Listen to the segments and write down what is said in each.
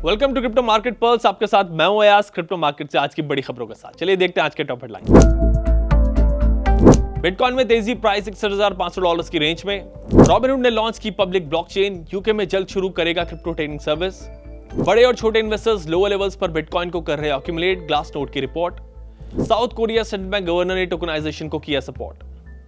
Welcome to crypto market pulse. आपके साथ मैं हूं अयाज, क्रिप्टो मार्केट से आज की बड़ी खबरों के साथ। चलिए देखते हैं आज के टॉप हेडलाइन। बिटकॉइन में तेजी, प्राइस $61,500 की रेंज में। रॉबिनहुड ने लॉन्च की पब्लिक ब्लॉकचेन, यूके में जल्द शुरू करेगा क्रिप्टो ट्रेडिंग सर्विस। बड़े और छोटे इन्वेस्टर्स लोअर लेवल्स पर बिटकॉइन को कर रहे अक्यूमुलेट, ग्लास नोट की report. South Korea central bank governor ने टोकनाइजेशन को किया सपोर्ट।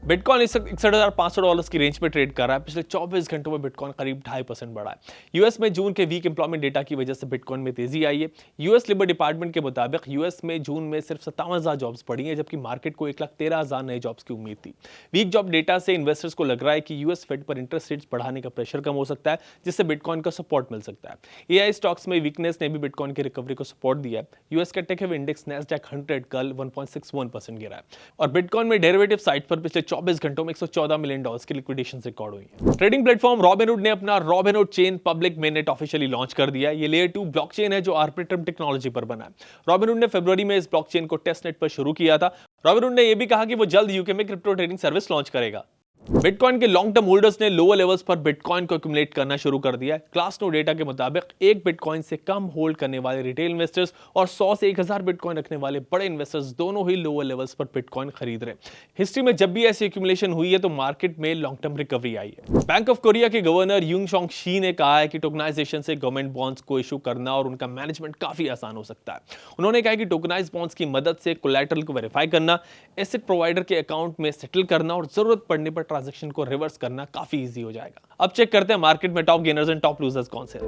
बिटकॉइन $61,500 की रेंज में ट्रेड कर रहा है। पिछले 24 घंटों में बिटकॉइन करीब 2.5% बढ़ा है। यूएस में जून के वीक एम्प्लॉयमेंट डेटा की वजह से बिटकॉइन में तेजी आई है। यूएस लेबर डिपार्टमेंट के मुताबिक यूएस में जून में सिर्फ 57,000 जॉब्स बढ़ी हैं, जबकि मार्केट को 1,13,000 नए जॉब्स की उम्मीद थी। वीक जॉब डेटा से इन्वेस्टर्स को लग रहा है कि यूएस फेड पर इंटरेस्ट रेट्स बढ़ाने का प्रेशर कम हो सकता है, जिससे बिटकॉइन का सपोर्ट मिल सकता है। एआई स्टॉक्स में वीकनेस ने भी बिटकॉइन की रिकवरी को सपोर्ट दिया है। यूएस का टेक इंडेक्स नैस्डैक 100 कल 1.61% गिरा है और बिटकॉइन में डेरिवेटिव साइट पर पिछले 24 घंटों में $114 मिलियन की लिक्विडेशन रिकॉर्ड हुई है। ट्रेडिंग प्लेटफॉर्म रॉबिनहुड ने अपना Robinhood chain public mainnet officially launch कर दिया है। ये लेयर 2 ब्लॉकचेन है जो आर्बिट्रम टेक्नोलॉजी पर बना है। रॉबिनहुड ने फरवरी में इस ब्लॉकचेन को टेस्टनेट पर शुरू किया था। रॉबिनहुड ने यह भी कहा कि वो जल्द यूके में क्रिप्टो ट्रेडिंग सर्विस लॉन्च करेगा। बिटकॉइन के लॉन्ग टर्म होल्डर्स ने लोअर लेवल्स पर बिटकॉइन को एक्यूमुलेट करना शुरू कर दिया है। क्लास नो डेटा के मुताबिक एक बिटकॉइन से कम होल्ड करने वाले रिटेल इन्वेस्टर्स और 100 से 1000 बिटकॉइन रखने वाले बड़े इन्वेस्टर्स दोनों ही लोअर लेवल्स पर बिटकॉइन खरीद रहे हैं। हिस्ट्री में जब भी ऐसी एक्यूमुलेशन हुई है तो मार्केट में लॉन्ग टर्म रिकवरी आई है। बैंक ऑफ कोरिया के गवर्नर यूंग शॉन्ग शी ने कहा है कि टोकनाइजेशन से गवर्नमेंट बॉन्ड्स को इशू करना और उनका मैनेजमेंट काफी आसान हो सकता है। उन्होंने कहा कि टोकनाइज बॉन्ड्स की मदद से कोलैटरल को वेरीफाई करना, एसेट प्रोवाइडर के अकाउंट में सेटल करना और जरूरत पड़ने पर ट्रांजैक्शन को रिवर्स करना काफी इजी हो जाएगा। अब चेक करते हैं मार्केट में top gainers and top losers कौन से हैं।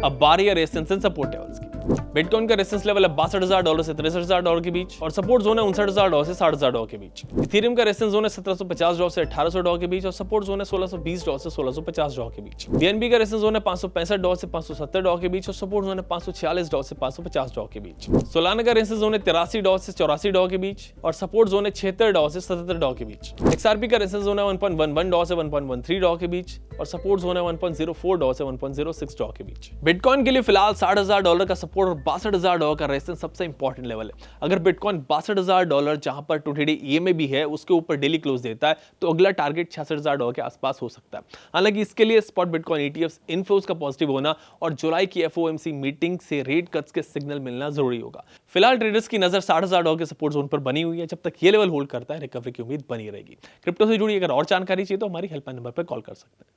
अब बारी है रेजिस्टेंस एंड सपोर्ट लेवल्स की। बिटकॉइन का रेजिस्टेंस लेवल है $62,000 से $63,000 के बीच और सपोर्ट जोन है $59,000 से $60,000 के बीच। इथेरियम का रेजिस्टेंस जोन है $1750 से $1800 के बीच और सपोर्ट जोन है $1620 से $1650 के बीच। बीएनबी का रेजिस्टेंस जोन है $565 से $570 के बीच और सपोर्ट जोन है $546 से $550 के बीच। सोलाना का रेजिस्टेंस जोन है $83 से $84 के बीच और सपोर्ट जोन है $76 से $77 के बीच। एक्सआरपी का रेजिस्टेंस जोन है $1.11 से $1.13 के बीच और सपोर्ट जोन है $1.04 से $1.06 के बीच। बिटकॉइन के लिए फिलहाल $60,000 का सपोर्ट और $62,000 का रेजिस्टेंस सबसे इंपॉर्टेंट लेवल है। अगर बिटकॉइन $62,000 जहां पर टुडे ईएमए भी है उसके ऊपर डेली क्लोज देता है तो अगला टारगेट $66,000 के आसपास हो सकता है। हालांकि इसके लिए स्पॉट बिटकॉइन ईटीएफ्स इनफ्लोज का पॉजिटिव होना और जुलाई की एफओएमसी मीटिंग से रेट कट्स के सिग्नल मिलना जरूरी होगा। फिलहाल ट्रेडर्स की नजर $60,000 के सपोर्ट जोन पर बनी हुई है। जब तक ये लेवल होल्ड करता है रिकवरी की उम्मीद बनी रहेगी। क्रिप्टो से जुड़ी अगर और जानकारी चाहिए तो हमारी हेल्पलाइन नंबर पर कॉल कर सकते हैं।